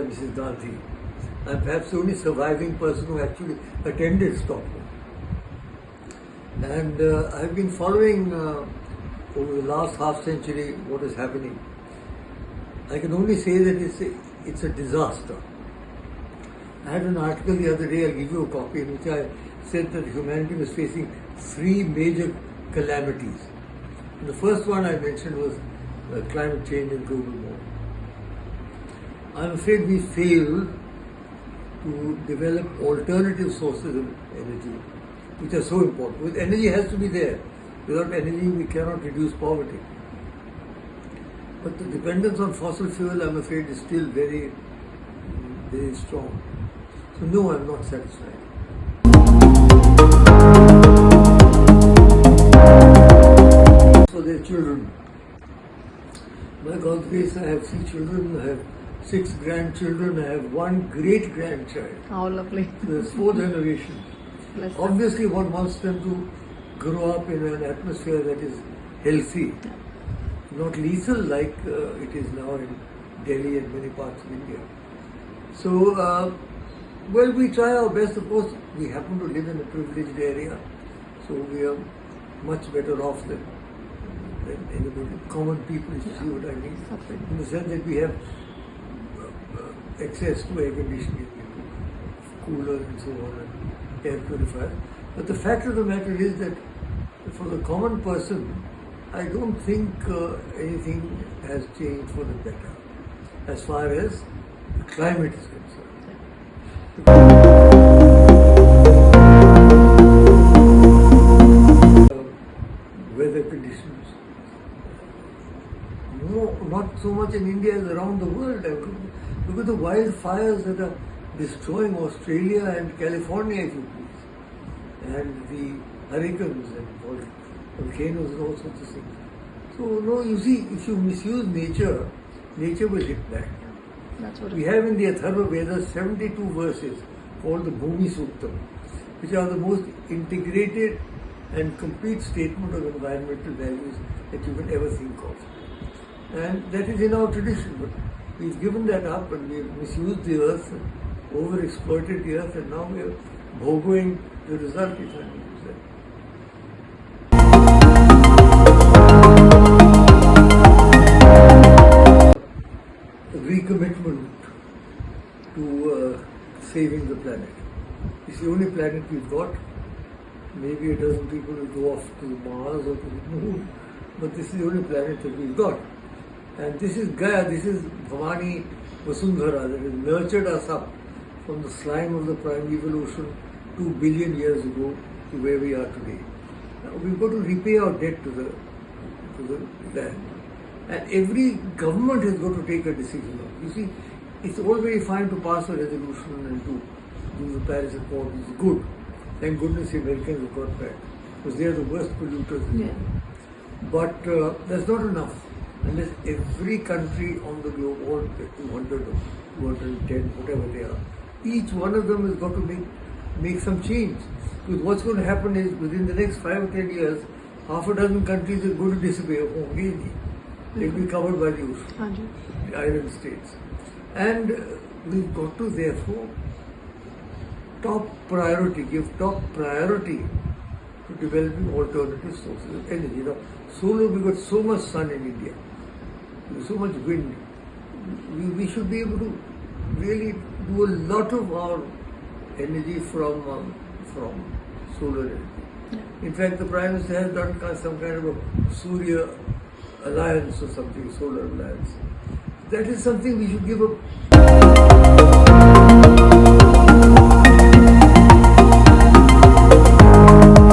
Mrs. Gandhi. I'm perhaps the only surviving person who actually attended Stockholm. And I've been following over the last half century what is happening. I can only say that it's a disaster. I had an article the other day, I'll give you a copy, in which I said that humanity was facing 3 major calamities. And the first one I mentioned was climate change and global warming. I'm afraid we failed to develop alternative sources of energy, which are so important. With energy has to be there. Without energy, we cannot reduce poverty. But the dependence on fossil fuel, I'm afraid, is still very, very strong. So no, I'm not satisfied. For their children. By God's grace, I have 3 children, I have 6 grandchildren, I have 1 great-grandchild. How lovely. There's 4 generations. Obviously, one wants them to grow up in an atmosphere that is healthy, not lethal like it is now in Delhi and many parts of India. So, well, we try our best. Of course, we happen to live in a privileged area, so we are much better off than anybody, common people, if you see what I mean. In the sense that we have access to air conditioning, coolers and so on, and air purifiers. But the fact of the matter is that for the common person, I don't think anything has changed for the better as far as the climate is concerned. Weather conditions. No, not so much in India as around the world. Look at the wildfires that are destroying Australia and California, if you please, and the hurricanes and volcanoes and all sorts of things. So, no, you see, if you misuse nature, nature will hit back. That's what we have in the Atharva Vedas 72 verses called the Bhumi Suktam, which are the most integrated and complete statement of environmental values that you can ever think of. And that is in our tradition, but we've given that up and we've misused the earth and overexploited the earth, and now we are bhogoing the result, if I may say. A recommitment to saving the planet. It's the only planet we've got. Maybe a dozen people will go off to Mars or to the moon, but this is the only planet that we've got. And this is Gaia, this is Bhavani Vasundhara that has nurtured us up from the slime of the primeval ocean 2 billion years ago to where we are today. Now we've got to repay our debt to the land. And every government has got to take a decision. You see, it's all very fine to pass a resolution and to do the Paris Accord. It's good. Thank goodness the Americans have got back, because they are the worst polluters. Yeah. But that's not enough. Unless every country on the globe, all 200 or 210, whatever they are, each one of them has got to make some change. Because what's going to happen is, within the next 5 or 10 years, half a dozen countries are going to disappear. They'll be covered by the ocean, the island states. And we've got to therefore give top priority to developing alternative sources of energy. Now, solar, we've got so much sun in India, so much wind. We should be able to really do a lot of our energy from solar energy. Yeah. In fact, the Prime Minister has done some kind of a Surya alliance or something, solar alliance. That is something we should give up.